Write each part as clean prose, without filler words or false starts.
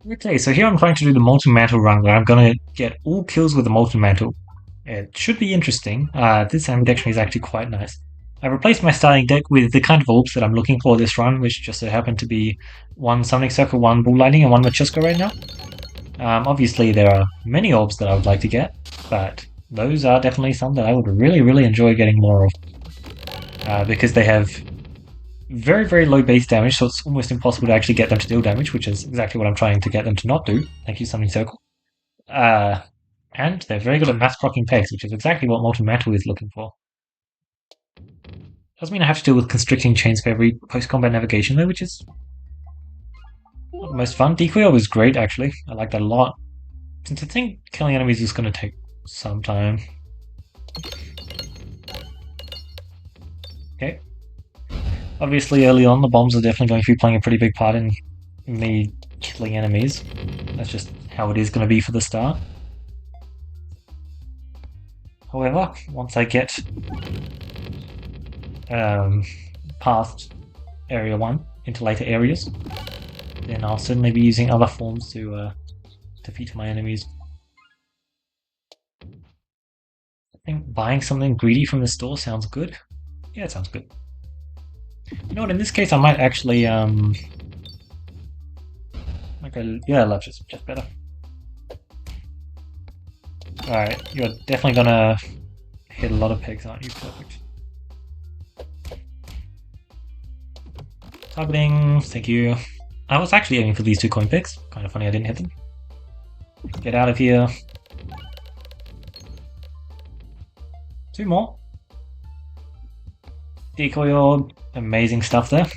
Okay, so here I'm trying to do the Molten Mantle run where I'm gonna get all kills with the Molten Mantle. It should be interesting. This ambidextrous is actually quite nice. I replaced my starting deck with the kind of orbs that I'm looking for this run, which just so happen to be one Summoning Circle, one Bull Lightning, and one Machuska right now. Obviously, there are many orbs that I would like to get, but those are definitely some that I would really, really enjoy getting more of, because they have very, very low base damage, so it's almost impossible to actually get them to deal damage, which is exactly what I'm trying to get them to not do. Thank you, Summoning Circle. Uh, and they're very good at mass proccing pegs, which is exactly what Molten Mantle is looking for. Doesn't mean I have to deal with constricting chains for every post-combat navigation though, which is not the most fun. Decoy was great actually. I like that a lot. Since I think killing enemies is going to take some time. Okay. Obviously early on the bombs are definitely going to be playing a pretty big part in me killing enemies. That's just how it is going to be for the start. However, once I get past area 1 into later areas, then I'll certainly be using other forms to defeat my enemies. I think buying something greedy from the store sounds good. Yeah, it sounds good. You know what, in this case I might actually, yeah, love just better. Alright, you're definitely gonna hit a lot of pegs, aren't you? Perfect. Targeting, thank you. I was actually aiming for these 2 coin picks. Kind of funny I didn't hit them. Get out of here. 2 more. Decoy orb, amazing stuff there.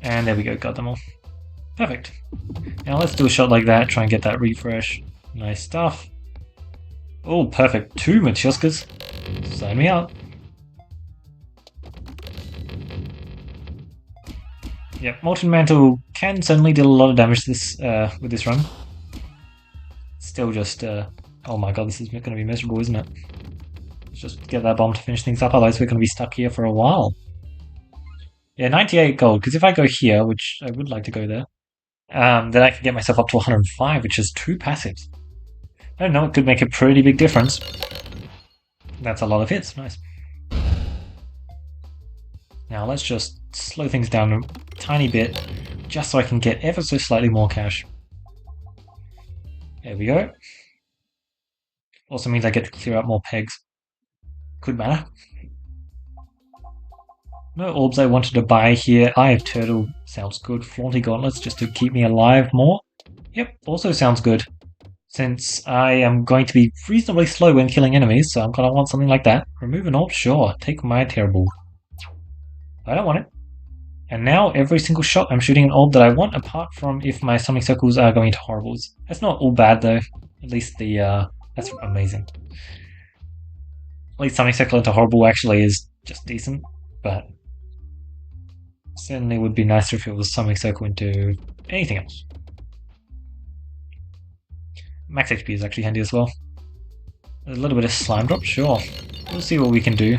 And there we go, got them all. Perfect. Now let's do a shot like that, try and get that refresh. Nice stuff. Oh, perfect. 2 Machuskas. Sign me out. Yep, Molten Mantle can certainly deal a lot of damage this with this run. Still just, oh my god, this is going to be miserable, isn't it? Let's just get that bomb to finish things up, otherwise we're going to be stuck here for a while. Yeah, 98 gold, because if I go here, which I would like to go there, then I can get myself up to 105, which is 2 passives. I don't know, it could make a pretty big difference. That's a lot of hits, nice. Now let's just slow things down a tiny bit, just so I can get ever so slightly more cash. There we go. Also means I get to clear out more pegs. Could matter. No orbs I wanted to buy here. Eye of Turtle sounds good. Flaunty Gauntlets just to keep me alive more. Yep, also sounds good. Since I am going to be reasonably slow when killing enemies, so I'm going to want something like that. Remove an orb? Sure. Take my terrible. I don't want it. And now every single shot I'm shooting an orb that I want, apart from if my summoning circles are going to horribles. That's not all bad though. At least that's amazing. At least summoning circle into horrible actually is just decent, but certainly would be nicer if it was summoning circle into anything else. Max HP is actually handy as well. A little bit of slime drop, sure. We'll see what we can do.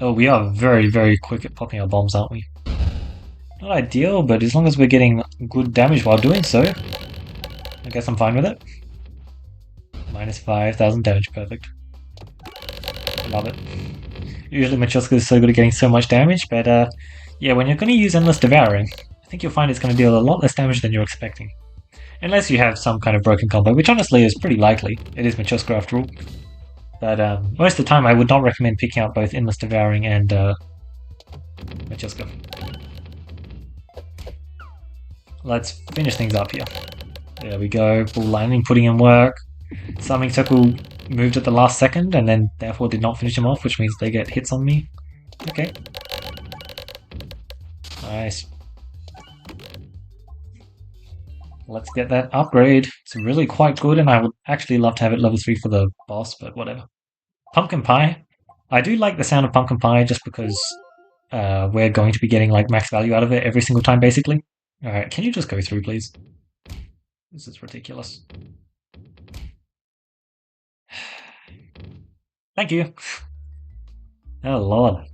Oh, we are very, very quick at popping our bombs, aren't we? Not ideal, but as long as we're getting good damage while doing so, I guess I'm fine with it. Minus 5,000 damage, perfect. Love it. Usually Machuska is so good at getting so much damage, but yeah, when you're going to use Endless Devouring, I think you'll find it's going to deal a lot less damage than you're expecting. Unless you have some kind of broken combo, which honestly is pretty likely. It is Machuska after all. But most of the time I would not recommend picking out both Endless Devouring and Machuska. Let's finish things up here. There we go. Bull Lightning putting in work. Summoning Circle moved at the last second and then therefore did not finish him off, which means they get hits on me. Okay. Nice. Let's get that upgrade. It's really quite good, and I would actually love to have it level 3 for the boss, but whatever. Pumpkin Pie. I do like the sound of Pumpkin Pie just because we're going to be getting like max value out of it every single time, basically. Alright, can you just go through, please? This is ridiculous. Thank you. Oh lord.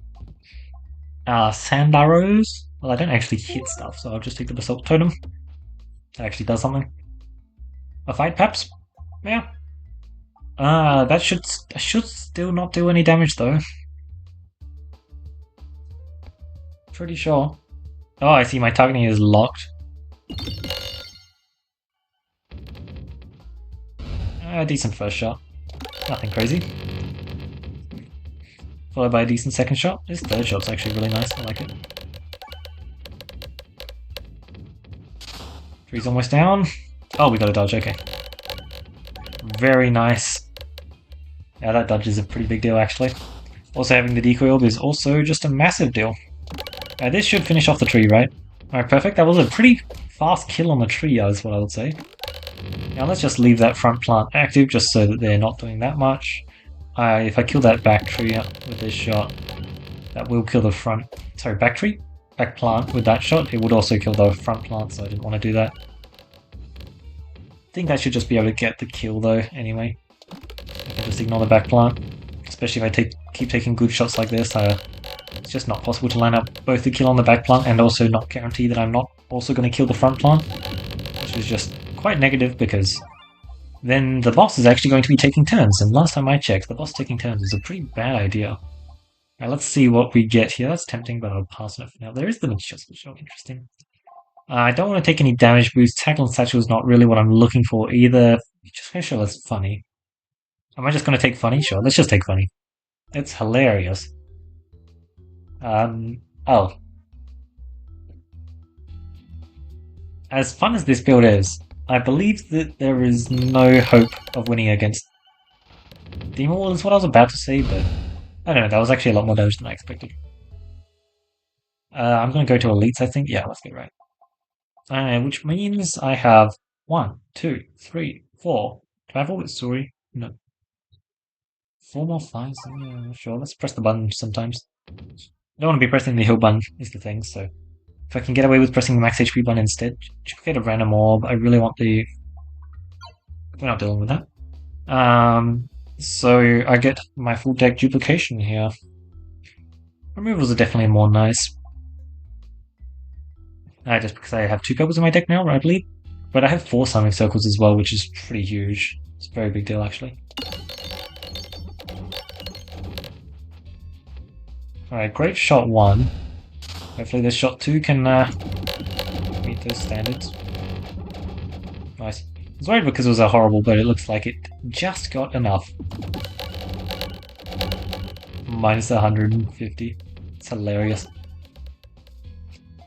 Sand arrows? Well, I don't actually hit stuff, so I'll just take the Basalt Totem. That actually does something. A fight, perhaps? Yeah. That should still not do any damage though. Pretty sure. Oh, I see. My targeting is locked. Decent first shot. Nothing crazy. Followed by a decent second shot. This third shot's actually really nice. I like it. Three's almost down. Oh, we got a dodge. Okay. Very nice. Yeah, that dodge is a pretty big deal actually. Also having the decoy orb is also just a massive deal. This should finish off the tree, right? Alright, perfect. That was a pretty fast kill on the tree, is what I would say. Now let's just leave that front plant active, just so that they're not doing that much. If I kill that back tree with this shot, that will kill the front... Sorry, back tree? Back plant with that shot. It would also kill the front plant, so I didn't want to do that. I think I should just be able to get the kill though, anyway. I can just ignore the back plant. Especially if I keep taking good shots like this, it's just not possible to line up both the kill on the back plant and also not guarantee that I'm not also going to kill the front plant. Which is just quite negative because then the boss is actually going to be taking turns, and last time I checked, the boss taking turns is a pretty bad idea. Now let's see what we get here. That's tempting, but I'll pass on it for now. There is the Machias, which are interesting. I don't want to take any damage boost. Tackle and Satchel is not really what I'm looking for either. Just going to show that's funny. Am I just going to take funny? Sure, let's just take funny. It's hilarious. Oh. As fun as this build is, I believe that there is no hope of winning against Demon Wall is what I was about to say, but I don't know, that was actually a lot more damage than I expected. I'm going to go to Elites, I think. Yeah, let's get right. Which means I have 1, 2, 3, 4. Do I have all this? Sorry. No. 4 more fires? Yeah, sure. Let's press the button sometimes. I don't want to be pressing the heal button, is the thing, so... If I can get away with pressing the max HP button instead, just get a random orb. I really want the... We're not dealing with that. So I get my full deck duplication here. Removals are definitely more nice. Just because I have 2 couples in my deck now, I believe. But I have 4 summoning circles as well, which is pretty huge. It's a very big deal, actually. Alright, great shot 1. Hopefully this shot 2 can meet those standards. Nice. I was worried because it was a horrible, but it looks like it just got enough. Minus 150. It's hilarious.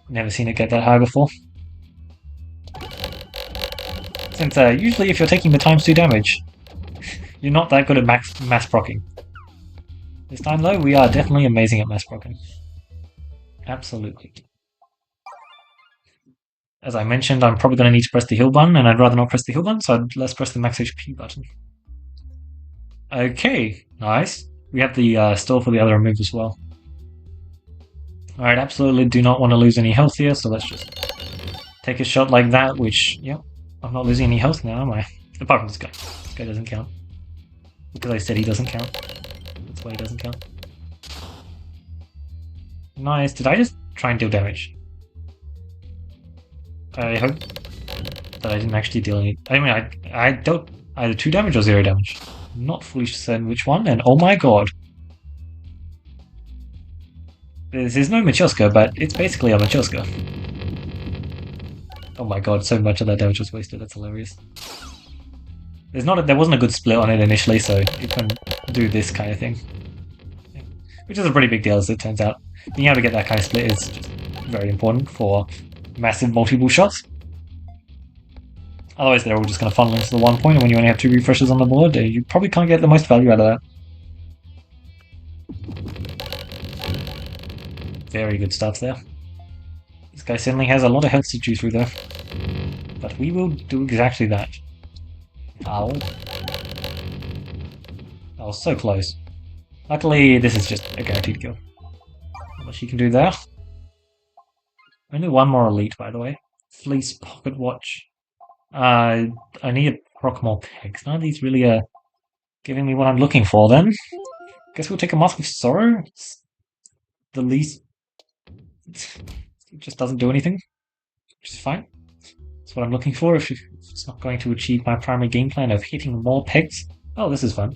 Never seen it get that high before. Since usually if you're taking the times 2 damage, you're not that good at mass proccing. This time though, we are definitely amazing at mass proccing. Absolutely. As I mentioned, I'm probably going to need to press the heal button, and I'd rather not press the heal button, so let's press the max HP button. Okay, nice. We have the store for the other remove as well. Alright, absolutely do not want to lose any health here, so let's just take a shot like that, which, yep, I'm not losing any health now, am I? Apart from this guy. This guy doesn't count. Because I said he doesn't count. That's why he doesn't count. Nice. Did I just try and deal damage? I hope that I didn't actually deal any... I mean, I dealt either 2 damage or 0 damage. I'm not fully certain which one, and oh my god. This is no Machoska, but it's basically a Machoska. Oh my god, so much of that damage was wasted, that's hilarious. There wasn't a good split on it initially, so it can do this kind of thing. Which is a pretty big deal, as it turns out. Being able to get that kind of split is just very important for massive multiple shots. Otherwise they're all just going to funnel into the 1 point, and when you only have 2 refreshes on the board, you probably can't get the most value out of that. Very good stuff there. This guy certainly has a lot of health to chew through there. But we will do exactly that. Ow. That was so close. Luckily, this is just a guaranteed kill. Not much you can do there. Only 1 more elite, by the way. Fleece Pocket Watch. I need to proc more pegs. None of these really are giving me what I'm looking for then. Guess we'll take a Mask of Sorrow. It's the least... It just doesn't do anything. Which is fine. It's what I'm looking for if it's not going to achieve my primary game plan of hitting more pegs. Oh, this is fun.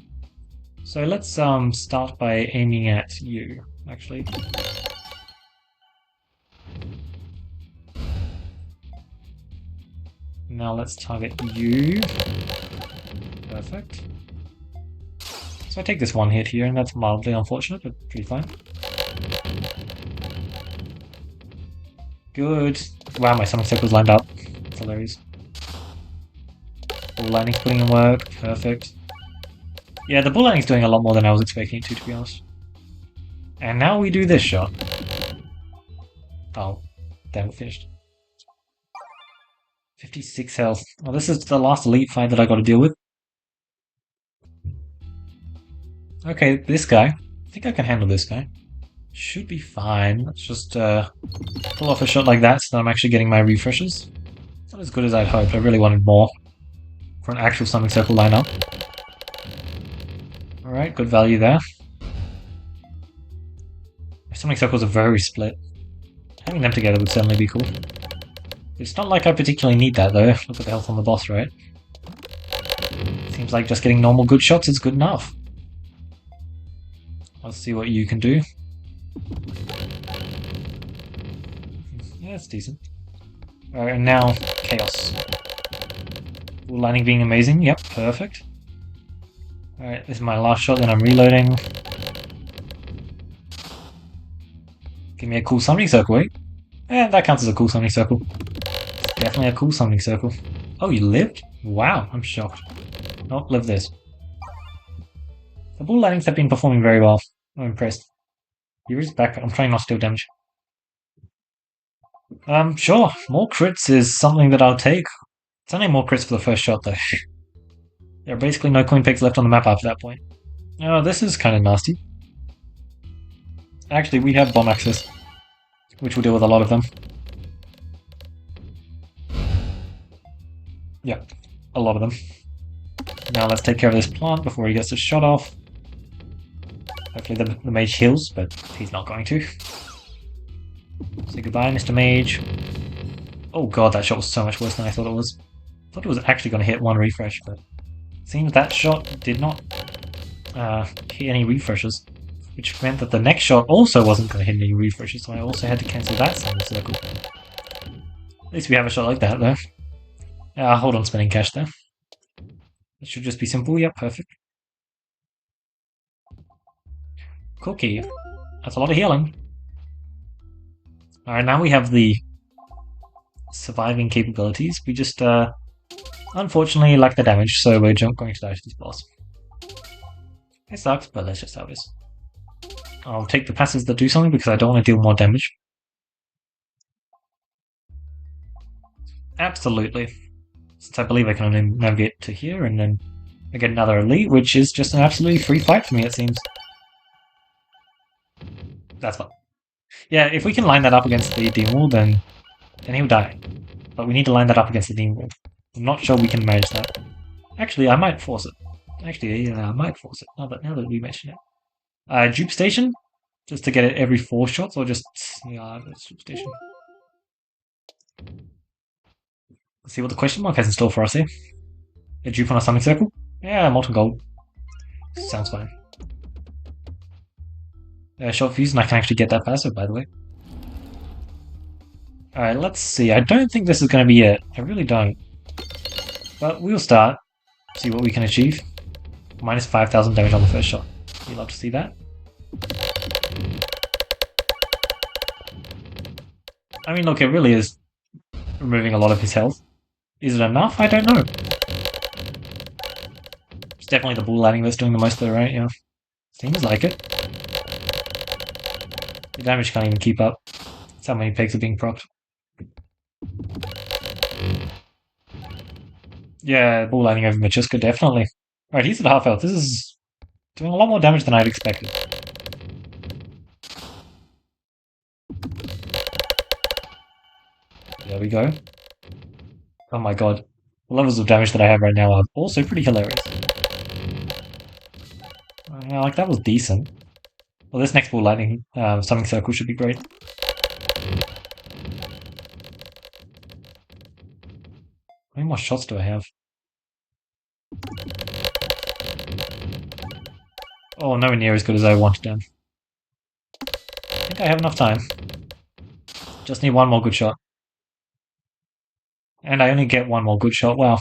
So let's start by aiming at you, actually. Now let's target you. Perfect. So I take this one hit here, and that's mildly unfortunate, but pretty fine. Good. Wow, my summoning circle's lined up. That's hilarious. Bull lightning's putting in work. Perfect. Yeah, the bull lightning's doing a lot more than I was expecting it to be honest. And now we do this shot. Oh, damn it, finished. 56 health. Well, this is the last elite fight that I gotta deal with. Okay, this guy. I think I can handle this guy. Should be fine. Let's just pull off a shot like that so that I'm actually getting my refreshes. It's not as good as I'd hoped. I really wanted more for an actual summoning circle lineup. Alright, good value there. My summoning circles are very split. Having them together would certainly be cool. It's not like I particularly need that though. Look at the health on the boss, right? Seems like just getting normal good shots is good enough. Let's see what you can do. Yeah, it's decent. Alright, and now Chaos. Bull lightning being amazing. Yep, perfect. Alright, this is my last shot, then I'm reloading. Give me a cool summoning circle, eh? Yeah, that counts as a cool summoning circle. Definitely a cool summoning circle. Oh, you lived? Wow, I'm shocked. Oh, live this. The bull lightnings have been performing very well. I'm impressed. Here is back. I'm trying not to deal damage. Sure. More crits is something that I'll take. It's only more crits for the first shot, though. There are basically no coin pegs left on the map after that point. Oh, this is kind of nasty. Actually, we have bomb access, which will deal with a lot of them. Yeah, a lot of them. Now let's take care of this plant before he gets a shot off. Hopefully the mage heals, but he's not going to. Say goodbye, Mr. Mage. Oh god, that shot was so much worse than I thought it was. I thought it was actually going to hit one refresh, but it seems that shot did not hit any refreshes, which meant that the next shot also wasn't going to hit any refreshes, so I also had to cancel that summoning circle. At least we have a shot like that, though. Hold on, spending cash there. It should just be simple. Yep, perfect. Cookie. That's a lot of healing. Alright, now we have the surviving capabilities. We just, unfortunately lack the damage, so we're going to die to this boss. It sucks, but that's just how it is. I'll take the passes that do something because I don't want to deal more damage. Absolutely. Since I believe I can only navigate to here, and then I get another elite, which is just an absolutely free fight for me, it seems. That's fine. Yeah, if we can line that up against the demon wall, then he'll die. But we need to line that up against the demon wall. I'm not sure we can manage that. Actually, I might force it. Actually, yeah, I might force it, now that we mention it. Dupe Station? Just to get it every 4 shots, or just... yeah, that's Dupe Station. Let's see what the question mark has in store for us here. A dupe on a summoning circle? Yeah, molten gold. Sounds fine. Short fuse, and I can actually get that passive, by the way. Alright, let's see. I don't think this is going to be it. I really don't. But we'll start. See what we can achieve. Minus 5,000 damage on the first shot. You'd love to see that. I mean, look, it really is removing a lot of his health. Is it enough? I don't know. It's definitely the bull lightning that's doing the most though, right? Yeah. Seems like it. The damage can't even keep up. That's how many pegs are being procced. Yeah, bull lightning over Machuska, definitely. Right, he's at half health. This is doing a lot more damage than I'd expected. There we go. Oh my god. The levels of damage that I have right now are also pretty hilarious. Like, that was decent. Well, this next bull lightning summoning circle should be great. more shots do I have? Oh, nowhere near as good as I wanted them. I think I have enough time. Just need one more good shot. And I only get one more good shot. Wow.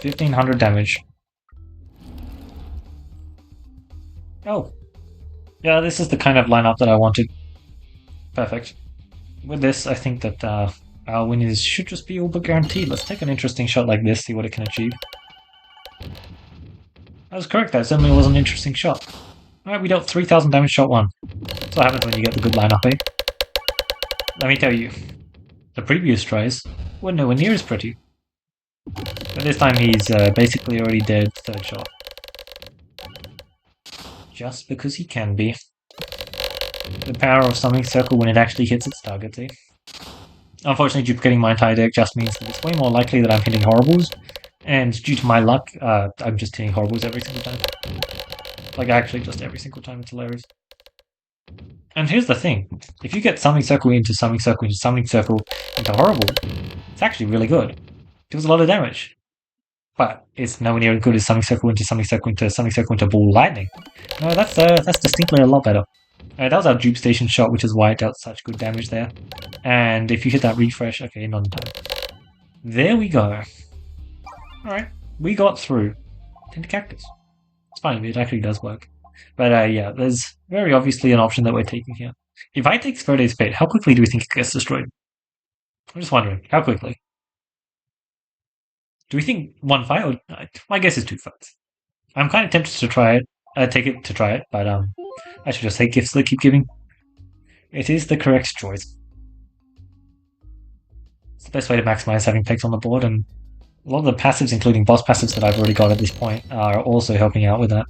1500 damage. Oh. Yeah, this is the kind of lineup that I wanted. Perfect. With this, I think that our win should just be all but guaranteed. Let's take an interesting shot like this, see what it can achieve. I was correct, that certainly was an interesting shot. Alright, we dealt 3000 damage shot 1. That's what happens when you get the good lineup, eh? Let me tell you, the previous tries were nowhere near as pretty. But this time he's basically already dead third shot. Just because he can be. The power of Summoning Circle when it actually hits its target, eh? Unfortunately, duplicating my entire deck just means that it's way more likely that I'm hitting Horribles, and due to my luck, I'm just hitting Horribles every single time. Like, actually, just every single time. It's hilarious. And here's the thing. If you get Summoning Circle into Summoning Circle into Summoning Circle into Horrible, it's actually really good. It does a lot of damage. But it's nowhere near as good as Summoning Circle into Summoning Circle into Summoning Circle into Ball Lightning. No, that's distinctly a lot better. That was our dupe station shot, which is why it dealt such good damage there. And if you hit that refresh, okay, not in time. There we go. Alright, we got through. Into Cactus. It's fine, it actually does work. But yeah, there's very obviously an option that we're taking here. If I take Spheroid's Fate, how quickly do we think it gets destroyed? I'm just wondering, how quickly? Do we think one fight, or my guess is two fights. I'm kind of tempted to try it, take it to try it, but I should just take gifts that keep giving. It is the correct choice. It's the best way to maximize having pegs on the board, and a lot of the passives, including boss passives that I've already got at this point, are also helping out with that.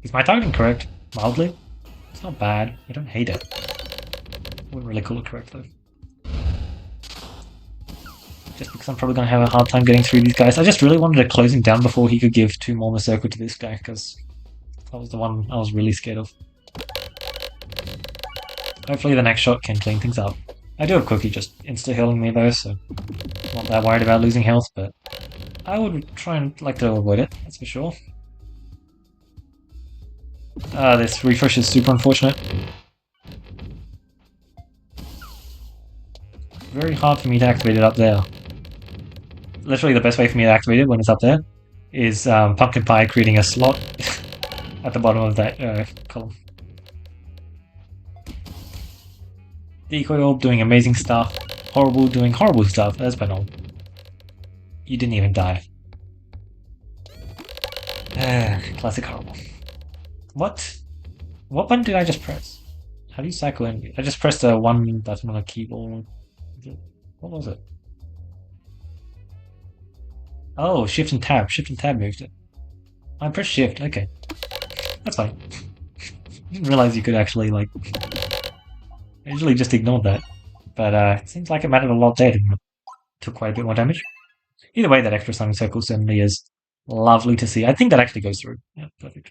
Is my targeting correct? Mildly? It's not bad. I don't hate it. Wouldn't really call it correct, though. Just because I'm probably going to have a hard time getting through these guys. I just really wanted to close him down before he could give 2 more Berserker to this guy, because that was the one I was really scared of. Hopefully the next shot can clean things up. I do have Cookie just insta-healing me though, so not that worried about losing health, but I would try and like to avoid it, that's for sure. This refresh is super unfortunate. Very hard for me to activate it up there. Literally the best way for me to activate it when it's up there is Pumpkin Pie creating a slot at the bottom of that column. Decoy Orb doing amazing stuff. Horrible doing horrible stuff. That's banal. You didn't even die. Classic horrible. What? What button did I just press? How do you cycle in? I just pressed the one button on a keyboard. What was it? Oh, Shift and Tab. Shift and Tab moved it. I pressed Shift. Okay. That's fine. Didn't realize you could actually, like... I usually just ignored that. But it seems like it mattered a lot there, didn't it? Took quite a bit more damage. Either way, that extra Summoning Circle certainly is lovely to see. I think that actually goes through. Yeah, perfect.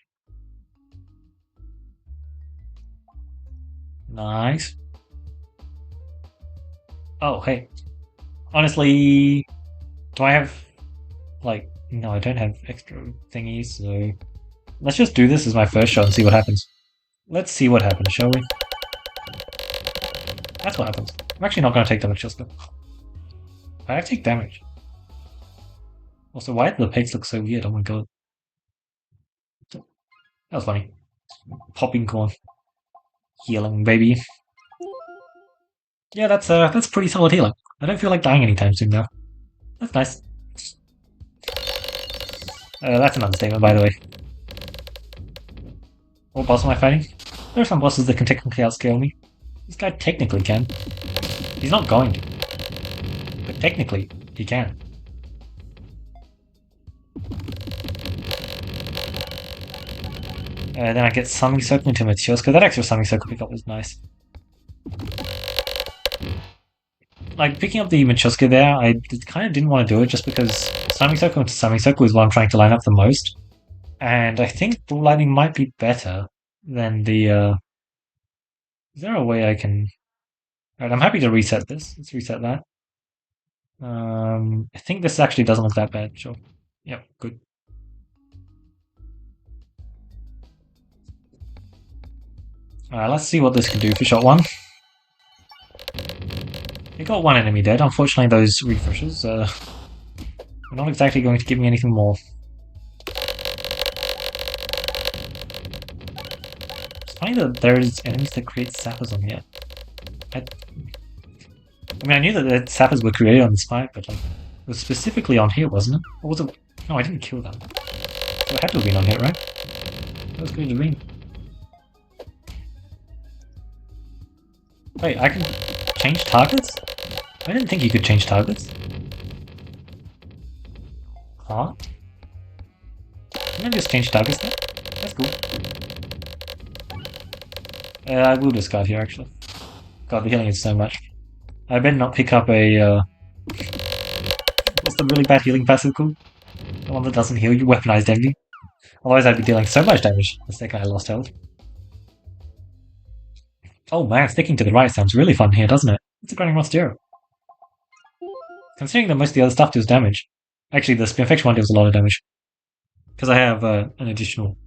Nice. Oh, hey. Honestly, do I have, like, no, I don't have extra thingies, so let's just do this as my first shot and see what happens. Let's see what happens, shall we? That's what happens. I'm actually not going to take damage just though. I have to take damage. Also, why do the pegs look so weird? Oh my god. That was funny. Popping corn. Healing, baby. Yeah, that's pretty solid healing. I don't feel like dying anytime soon now. That's nice. That's an understatement, by the way. What boss am I fighting? There are some bosses that can technically outscale me. This guy technically can. He's not going to. But technically, he can. Then I get Summoning Circle into Matryoshka. That extra Summoning Circle pickup was nice. Like, picking up the Matryoshka there, I kind of didn't want to do it just because Summoning Circle into Summoning Circle is what I'm trying to line up the most. And I think Ball Lightning might be better than the, Is there a way I can... Alright, I'm happy to reset this. Let's reset that. I think this actually doesn't look that bad, sure. Yep, good. Alright, let's see what this can do for shot one. It got one enemy dead. Unfortunately, those refreshes are not exactly going to give me anything more. It's funny that there's enemies that create sappers on here. I mean, I knew that the sappers were created on this fight, but like, it was specifically on here, wasn't it? Or was it? No, I didn't kill them. So it had to have been on here, right? That was going to be. Wait, I can change targets? I didn't think you could change targets. Huh? Can I just change targets then? That's cool. I will discard here, actually. God, the healing is so much. I better not pick up a, what's the really bad healing passive called? The one that doesn't heal you, weaponized envy. Otherwise I'd be dealing so much damage the second I lost health. Oh man, sticking to the right sounds really fun here, doesn't it? It's a grinding Monstero. Considering that most of the other stuff deals damage. Actually, the Spinfection one deals a lot of damage. Because I have an additional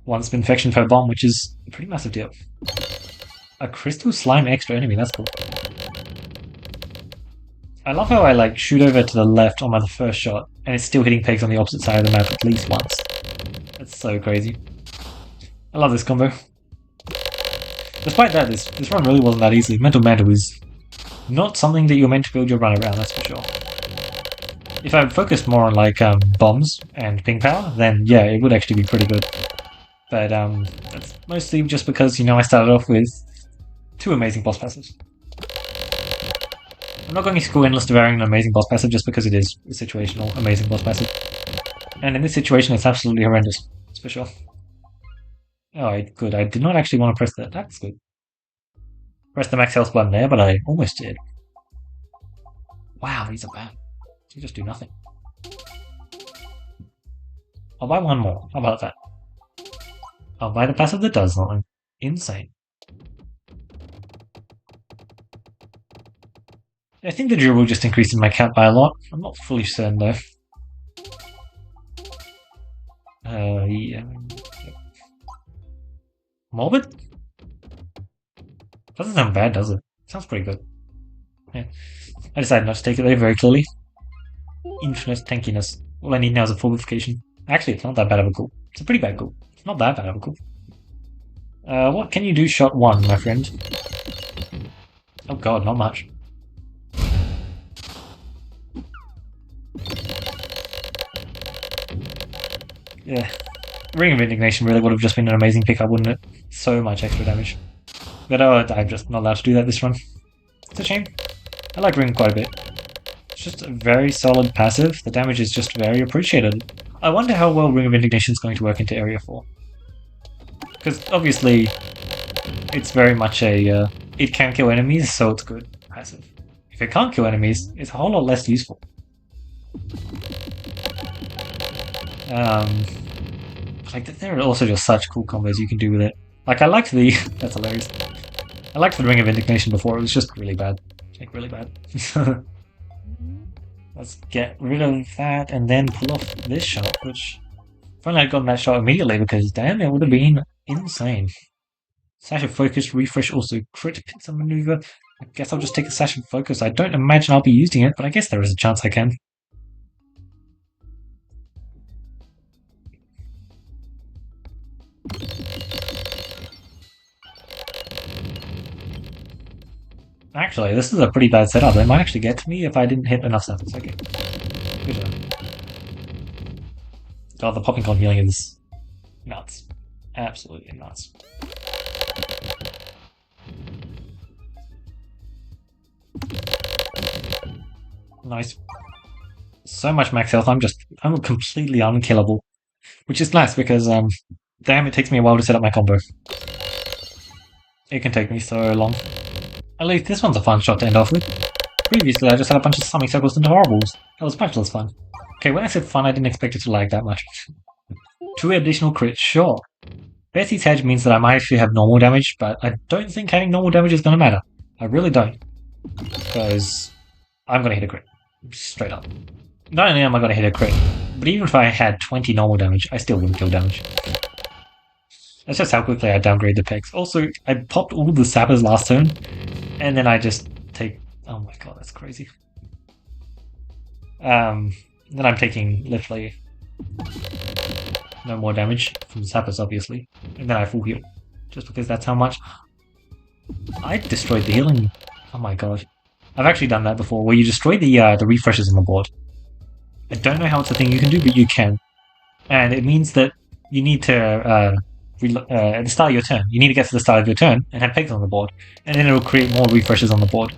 one Spinfection per bomb, which is a pretty massive deal. A Crystal Slime extra enemy, that's cool. I love how I like shoot over to the left on my first shot, and it's still hitting pegs on the opposite side of the map at least once. That's so crazy. I love this combo. Despite that, this run really wasn't that easy. Mental Mantle is not something that you're meant to build your run around, that's for sure. If I focused more on like bombs and ping power, then yeah, it would actually be pretty good. But that's mostly just because, you know, I started off with two amazing boss passives. I'm not going to go endless devouring an amazing boss passive just because it is a situational amazing boss passive. And in this situation, it's absolutely horrendous. That's for sure. Oh, good. I did not actually want to press that. That's good. Press the max health button there, but I almost did. Wow, these are bad. You just do nothing. I'll buy one more. How about that? I'll buy the passive that does something. Insane. I think the drill will just increase in my cap by a lot. I'm not fully certain though. Yeah. Morbid? Doesn't sound bad, does it? Sounds pretty good. Yeah. I decided not to take it there very clearly. Infinite tankiness. All I need now is a fortification. Actually, it's not that bad of a goal. It's a pretty bad goal. It's not that bad of a goal. What can you do shot one, my friend? Oh god, not much. Yeah. Ring of Indignation really would have just been an amazing pickup, wouldn't it? So much extra damage. But I'm just not allowed to do that this run. It's a shame. I like Ring quite a bit. It's just a very solid passive. The damage is just very appreciated. I wonder how well Ring of Indignation is going to work into Area 4. Because obviously, it's very much a it can kill enemies, so it's good passive. If it can't kill enemies, it's a whole lot less useful. Like there are also just such cool combos you can do with it. Like I liked the that's hilarious. I liked the Ring of Indignation before. It was just really bad, like really bad. Let's get rid of that and then pull off this shot, which if only I'd gotten that shot immediately, because damn, it would have been insane. Sash of Focus, refresh, also crit, pincer maneuver. I guess I'll just take a Sash of Focus. I don't imagine I'll be using it, but I guess there is a chance I can. Actually, this is a pretty bad setup. They might actually get to me if I didn't hit enough samples. Okay. Good job. God, the popping con healing is nuts. Absolutely nuts. Nice. So much max health, I'm completely unkillable. Which is nice because, damn, it takes me a while to set up my combo. It can take me so long. At least this one's a fun shot to end off with. Previously, I just had a bunch of summoning circles into horribles. That was much less fun. Okay, when I said fun, I didn't expect it to lag that much. 2 additional crits, sure. Betsy's Hedge means that I might actually have normal damage, but I don't think having normal damage is going to matter. I really don't. Because I'm going to hit a crit. Straight up. Not only am I going to hit a crit, but even if I had 20 normal damage, I still wouldn't kill damage. That's just how quickly I downgrade the pegs. Also, I popped all the sappers last turn, and then I just take... Oh my god, that's crazy. Then I'm taking literally no more damage from the sappers, obviously. And then I full heal. Just because that's how much... I destroyed the healing. Oh my god. I've actually done that before, where you destroy the refreshes on the board. I don't know how it's a thing you can do, but you can. And it means that you need to, at the start of your turn, you need to get to the start of your turn and have pegs on the board, and then it will create more refreshes on the board.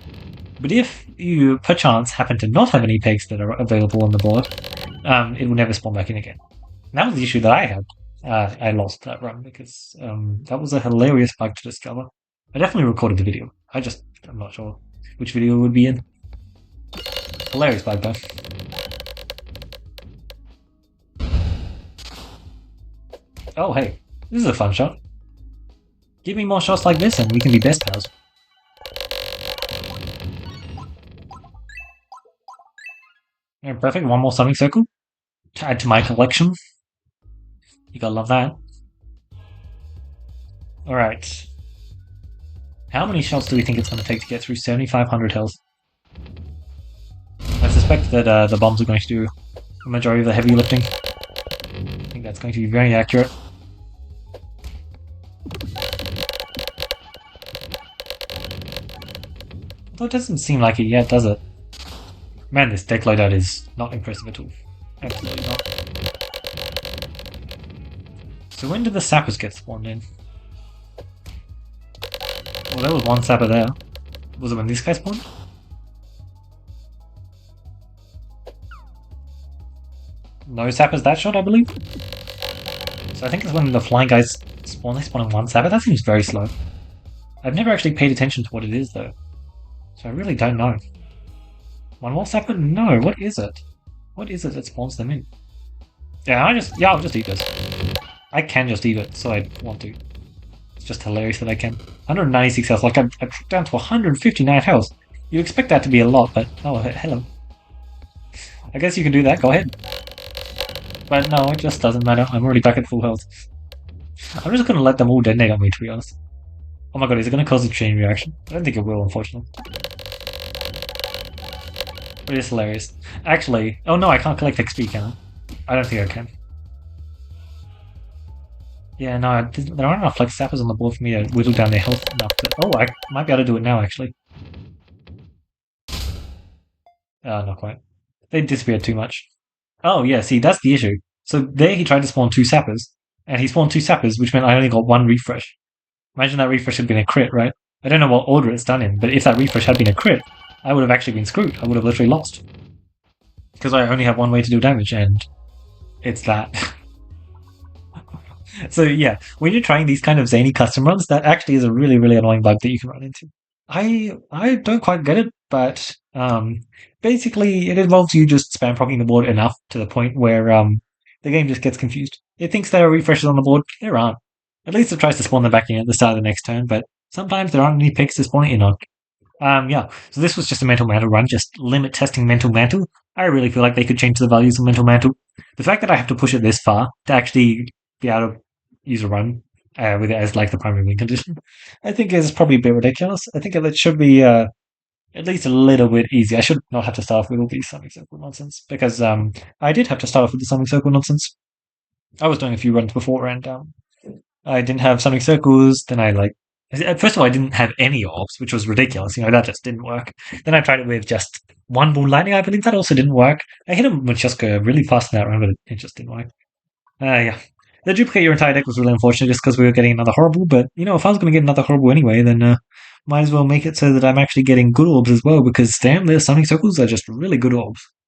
But if you, perchance, happen to not have any pegs that are available on the board, it will never spawn back in again. And that was the issue that I had. I lost that run because that was a hilarious bug to discover. I definitely recorded the video. I'm not sure which video it would be in. Hilarious bug though. Oh hey, this is a fun shot. Give me more shots like this and we can be best pals. Yeah, perfect, one more summoning circle to add to my collection. You gotta love that. Alright. How many shots do we think it's going to take to get through 7,500 health? I suspect that the bombs are going to do the majority of the heavy lifting. I think that's going to be very accurate. Though it doesn't seem like it yet, does it? Man, this deck loadout is not impressive at all. Absolutely not. So when did the sappers get spawned in? Well, there was one sapper there. Was it when this guy spawned? No sappers that shot, I believe? So I think it's when the flying guys spawn, they spawn in one sapper. That seems very slow. I've never actually paid attention to what it is, though. So I really don't know. One more sapper? No, what is it? What is it that spawns them in? Yeah, I'll just eat this. I can just eat it, so I want to. It's just hilarious that I can. 196 health, like I'm down to 159 health. You expect that to be a lot, but oh, hello. I guess you can do that, go ahead. But no, it just doesn't matter, I'm already back at full health. I'm just gonna let them all detonate on me, to be honest. Oh my god, is it gonna cause a chain reaction? I don't think it will, unfortunately. But it's hilarious. Actually, oh no, I can't collect XP, can I? I don't think I can. Yeah, no, there aren't enough like sappers on the board for me to whittle down their health enough to... Oh, I might be able to do it now, actually. Not quite. They disappeared too much. Oh, yeah, see, that's the issue. So there he tried to spawn two sappers, and he spawned two sappers, which meant I only got one refresh. Imagine that refresh had been a crit, right? I don't know what order it's done in, but if that refresh had been a crit, I would have actually been screwed. I would have literally lost. Because I only have one way to do damage, and it's that. So yeah, when you're trying these kind of zany custom runs, that actually is a really, really annoying bug that you can run into. I don't quite get it, but basically it involves you just spam proccing the board enough to the point where the game just gets confused. It thinks there are refreshes on the board, there aren't. At least it tries to spawn them back in at the start of the next turn, but sometimes there aren't any picks to spawn it in on. Yeah, so this was just a Mental Mantle run, just limit testing Mental Mantle. I really feel like they could change the values of Mental Mantle. The fact that I have to push it this far to actually be able to use a run with it as like the primary win condition, I think is probably a bit ridiculous. I think it should be at least a little bit easy. I should not have to start off with all these Sonic Circle nonsense, because I did have to start off with the Sonic Circle nonsense. I was doing a few runs before, and I didn't have Sonic Circles, then first of all, I didn't have any orbs, which was ridiculous. That just didn't work. Then I tried it with just one ball lightning. I believe that also didn't work. I hit him with just go really fast in that round, but it just didn't work. Yeah. The duplicate your entire deck was really unfortunate just because we were getting another horrible, but if I was going to get another horrible anyway, then might as well make it so that I'm actually getting good orbs as well, because damn, their Sonic Circles are just really good orbs.